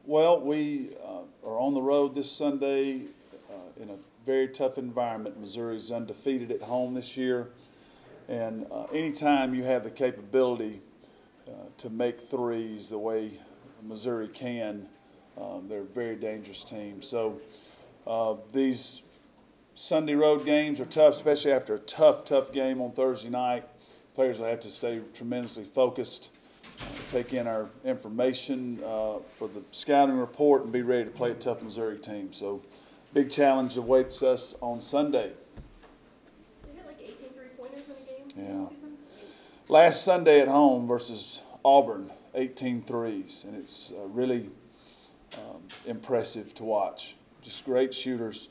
Well, we are on the road this Sunday in a very tough environment. Missouri's undefeated at home this year, and anytime you have the capability to make threes the way Missouri can, they're a very dangerous team. So these Sunday road games are tough, especially after a tough game on Thursday night. Players will have to stay tremendously focused, take in our information for the scouting report, and be ready to play a tough Missouri team. So big challenge awaits us on Sunday. You had like 18 three-pointers in a game Yeah. this season? Last Sunday at home versus Auburn, 18 threes, and it's really impressive to watch. Just great shooters.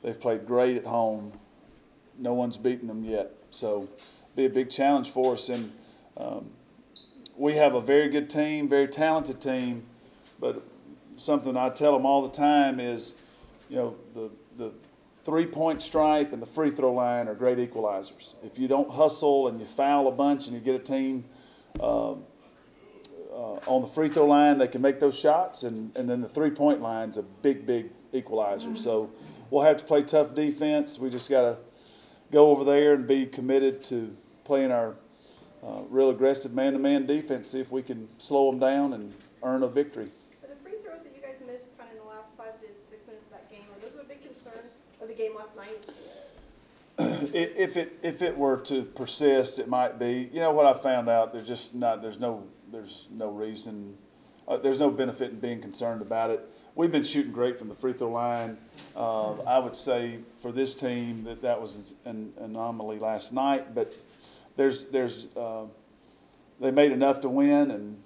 They've played great at home. No one's beaten them yet. So be a big challenge for us. And we have a very good team, very talented team, but something I tell them all the time is, you know, the three-point stripe and the free throw line are great equalizers. If you don't hustle and you foul a bunch and you get a team on the free throw line, they can make those shots, and then the three-point line's a big equalizer. So we'll have to play tough defense. We just got to go over there and be committed to playing our real aggressive man-to-man defense, see if we can slow them down and earn a victory. Are the free throws that you guys missed kind of in the last 5 to 6 minutes of that game, are those a big concern of the game last night? If it were to persist, it might be. You know what I found out? There's just not. There's no reason. There's no benefit in being concerned about it. We've been shooting great from the free throw line. I would say for this team that was an anomaly last night, but they made enough to win, and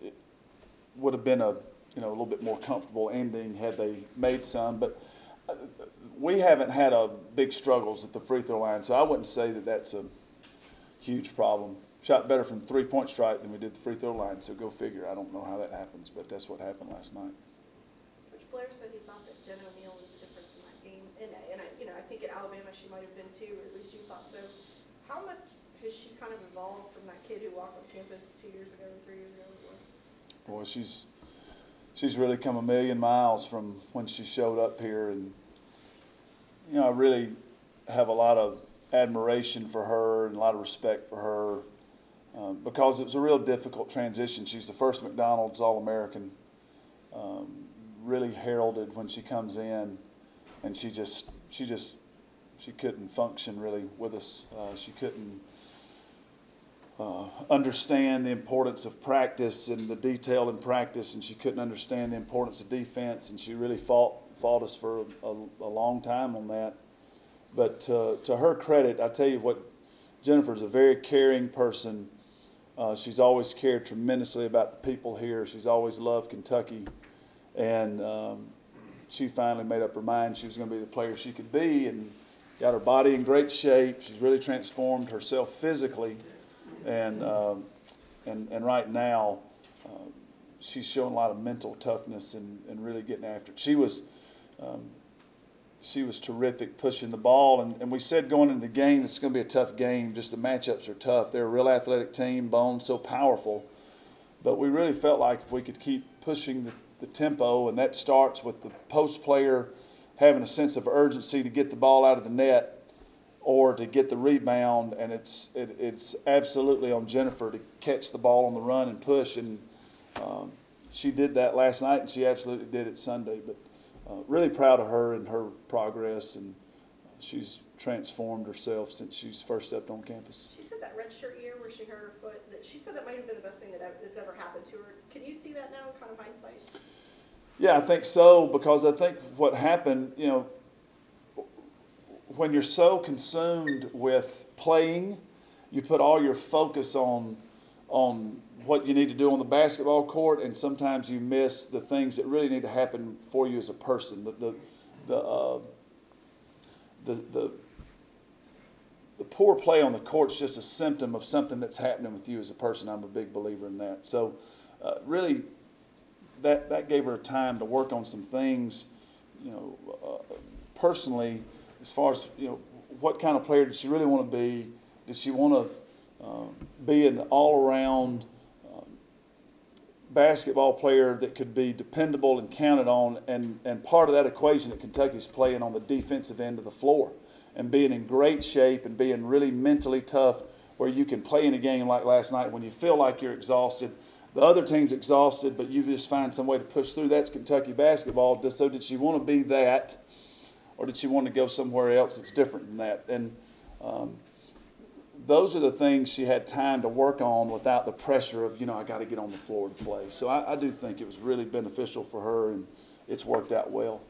it would have been a little bit more comfortable ending had they made some. But we haven't had big struggles at the free throw line, so I wouldn't say that that's a huge problem. Shot better from the three-point stripe than we did the free throw line, so go figure. I don't know how that happens, but that's what happened last night. Coach Blair said he thought that Jen O'Neal was the difference in that game, and I think at Alabama she might have been too, or at least you thought so. How much has she kind of evolved from that kid who walked on campus 2 years ago, 3 years ago? Boy, she's really come a million miles from when she showed up here, and I really have a lot of admiration for her and a lot of respect for her because it was a real difficult transition. She's the first McDonald's All-American, really heralded when she comes in, and she couldn't function really with us. She couldn't understand the importance of practice and the detail in practice, and she couldn't understand the importance of defense, and she really fought us for a long time on that. But to her credit, I tell you what, Jennifer's a very caring person. She's always cared tremendously about the people here. She's always loved Kentucky, and she finally made up her mind she was going to be the player she could be, and got her body in great shape. She's really transformed herself physically, and right now she's showing a lot of mental toughness and really getting after it. She was terrific pushing the ball, and we said going into the game it's going to be a tough game. Just the matchups are tough. They're a real athletic team, Bone so powerful, but we really felt like if we could keep pushing the tempo, and that starts with the post player having a sense of urgency to get the ball out of the net or to get the rebound, and it's absolutely on Jennifer to catch the ball on the run and push, and she did that last night, and she absolutely did it Sunday. But really proud of her and her progress, and she's transformed herself since she's first stepped on campus. She said that redshirt year where she hurt her foot, she said that might have been the best thing that's ever happened to her. Can you see that now in kind of hindsight? Yeah, I think so, because I think what happened, when you're so consumed with playing, you put all your focus on what you need to do on the basketball court, and sometimes you miss the things that really need to happen for you as a person. The poor play on the court is just a symptom of something that's happening with you as a person. I'm a big believer in that. So really, that gave her time to work on some things, personally, as far as, what kind of player did she really want to be? Did she want to be an all-around basketball player that could be dependable and counted on, and part of that equation at Kentucky is playing on the defensive end of the floor and being in great shape and being really mentally tough, where you can play in a game like last night when you feel like you're exhausted. The other team's exhausted, but you just find some way to push through. That's Kentucky basketball. So did she want to be that, or did she want to go somewhere else that's different than that? And those are the things she had time to work on without the pressure of, I got to get on the floor to play. So I do think it was really beneficial for her, and it's worked out well.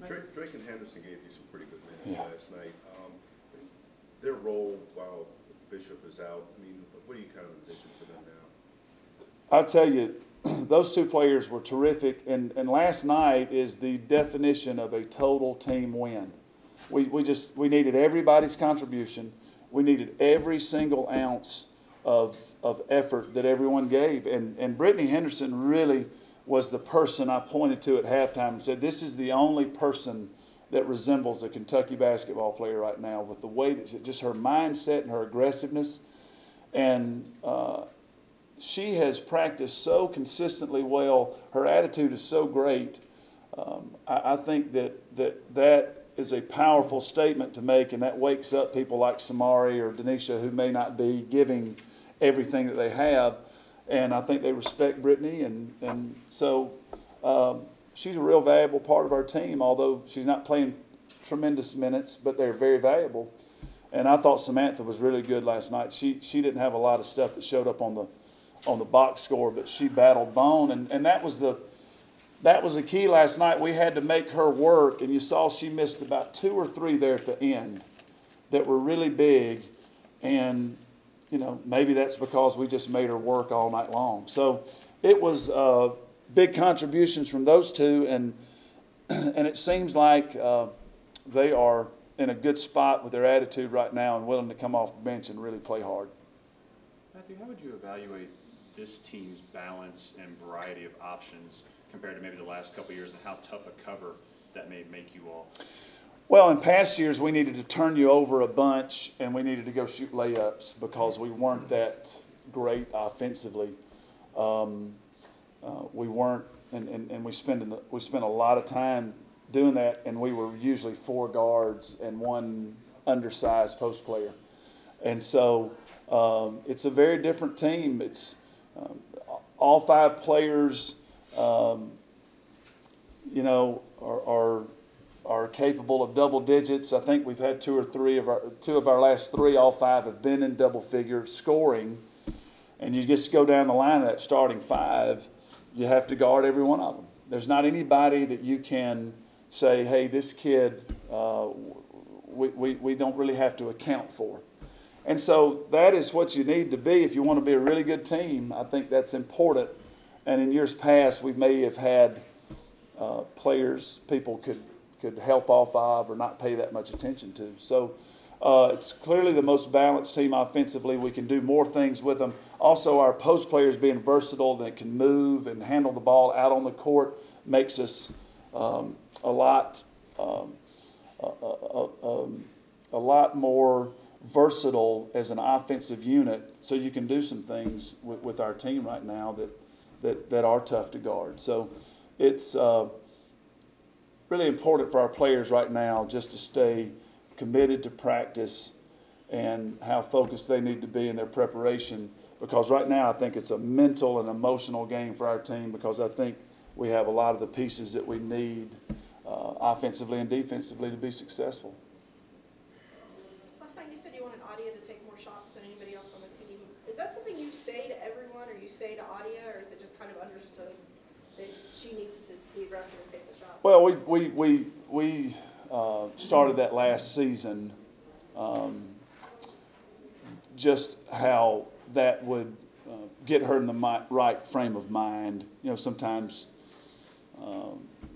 Drake and Henderson gave you some pretty good minutes last night. Their role while Bishop is out, what do you kind of envision for them now? I'll tell you, those two players were terrific, and last night is the definition of a total team win. We needed everybody's contribution. We needed every single ounce of effort that everyone gave. And Brittany Henderson really was the person I pointed to at halftime and said, this is the only person that resembles a Kentucky basketball player right now, with the way that just her mindset and her aggressiveness. And she has practiced so consistently well. Her attitude is so great. I think that is a powerful statement to make, and that wakes up people like Samari or Denisha, who may not be giving everything that they have. And I think they respect Brittany, and so she's a real valuable part of our team, although she's not playing tremendous minutes, but they're very valuable. And I thought Samantha was really good last night. She didn't have a lot of stuff that showed up on the box score, but she battled bone, and that was the key last night. We had to make her work, and you saw she missed about 2 or 3 there at the end that were really big, and maybe that's because we just made her work all night long. So it was big contributions from those two, and it seems like they are in a good spot with their attitude right now and willing to come off the bench and really play hard. Matthew, how would you evaluate this team's balance and variety of options compared to maybe the last couple of years, and how tough a cover that may make you all? Well, in past years, we needed to turn you over a bunch, and we needed to go shoot layups because we weren't that great offensively. We weren't, and we spent a lot of time doing that, and we were usually 4 guards and 1 undersized post player. And so it's a very different team. It's all 5 players are capable of double digits. I think we've had 2 of our last 3, all 5 have been in double figure scoring. And you just go down the line of that starting 5, you have to guard every one of them. There's not anybody that you can say, hey, this kid, we don't really have to account for. And so that is what you need to be if you want to be a really good team. I think that's important. And in years past, we may have had players people could help all 5 or not pay that much attention to. So it's clearly the most balanced team offensively. We can do more things with them. Also, our post players being versatile, that can move and handle the ball out on the court, makes us a lot more versatile as an offensive unit. So you can do some things with our team right now that are tough to guard. So it's really important for our players right now just to stay committed to practice and how focused they need to be in their preparation, because right now I think it's a mental and emotional game for our team, because I think we have a lot of the pieces that we need offensively and defensively to be successful. Last night you said you wanted Adia to take more shots than anybody else on the team. Is that something you say to everyone, or you say to Adia, or is it just kind of understood that she needs to be aggressive and take the shot? Well, we started that last season, just how that would get her in the right frame of mind. Sometimes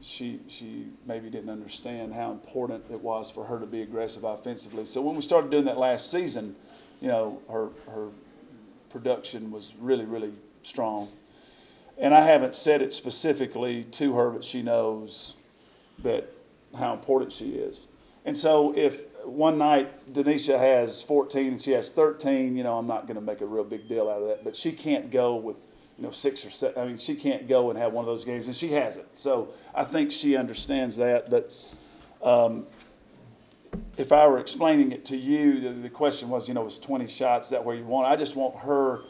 she maybe didn't understand how important it was for her to be aggressive offensively. So when we started doing that last season, her production was really, really strong. And I haven't said it specifically to her, but she knows how important she is. And so if one night Denisha has 14 and she has 13, I'm not going to make a real big deal out of that. But she can't go with, 6 or 7. I mean, she can't go and have one of those games, and she hasn't. So I think she understands that. But if I were explaining it to you, the question was, was 20 shots, is that where you want? I just want her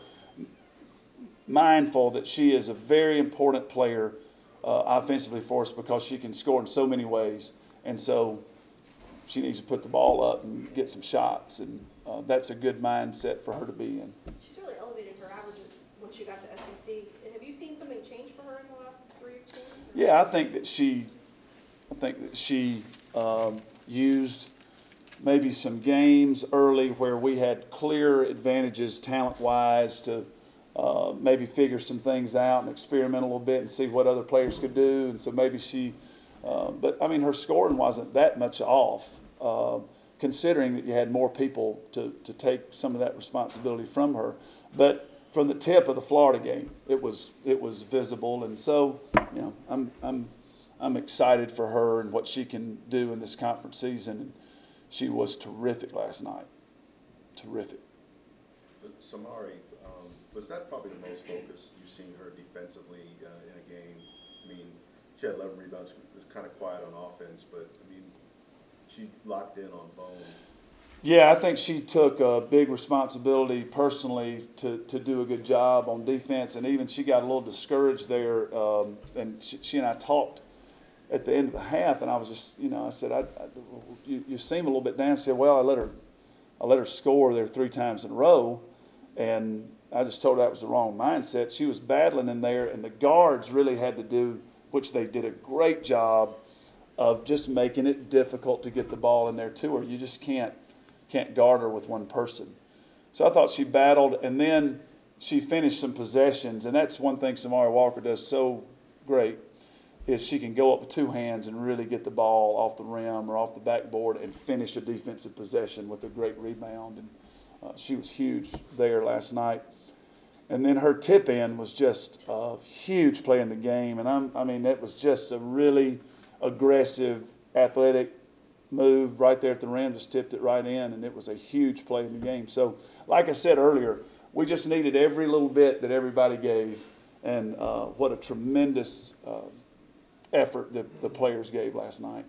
mindful that she is a very important player offensively for us because she can score in so many ways. And so she needs to put the ball up and get some shots. And that's a good mindset for her to be in. She's really elevated her averages when she got to SEC. And have you seen something change for her in the last 3 games? Yeah, I think that she used maybe some games early where we had clear advantages talent-wise to maybe figure some things out and experiment a little bit and see what other players could do. And so maybe but I mean, her scoring wasn't that much off, considering that you had more people to take some of that responsibility from her. But from the tip of the Florida game, it was visible. And so, I'm excited for her and what she can do in this conference season. And she was terrific last night. Terrific. But Samari, was that probably the most focused you've seen her defensively in a game? I mean, she had 11 rebounds, was kind of quiet on offense, but, I mean, she locked in on Bone. Yeah, I think she took a big responsibility personally to do a good job on defense, and even she got a little discouraged there, and she and I talked at the end of the half, and I was just, I said, you seem a little bit down. She said, well, I let her score there 3 times in a row, and I just told her that was the wrong mindset. She was battling in there, and the guards really had to do, which they did a great job of just making it difficult to get the ball in there to her. You just can't guard her with one person. So I thought she battled, and then she finished some possessions, and that's one thing Samari Walker does so great, is she can go up with 2 hands and really get the ball off the rim or off the backboard and finish a defensive possession with a great rebound. And she was huge there last night. And then her tip in was just a huge play in the game. And I mean, it was just a really aggressive, athletic move right there at the rim, just tipped it right in, and it was a huge play in the game. So, like I said earlier, we just needed every little bit that everybody gave, and what a tremendous effort the players gave last night.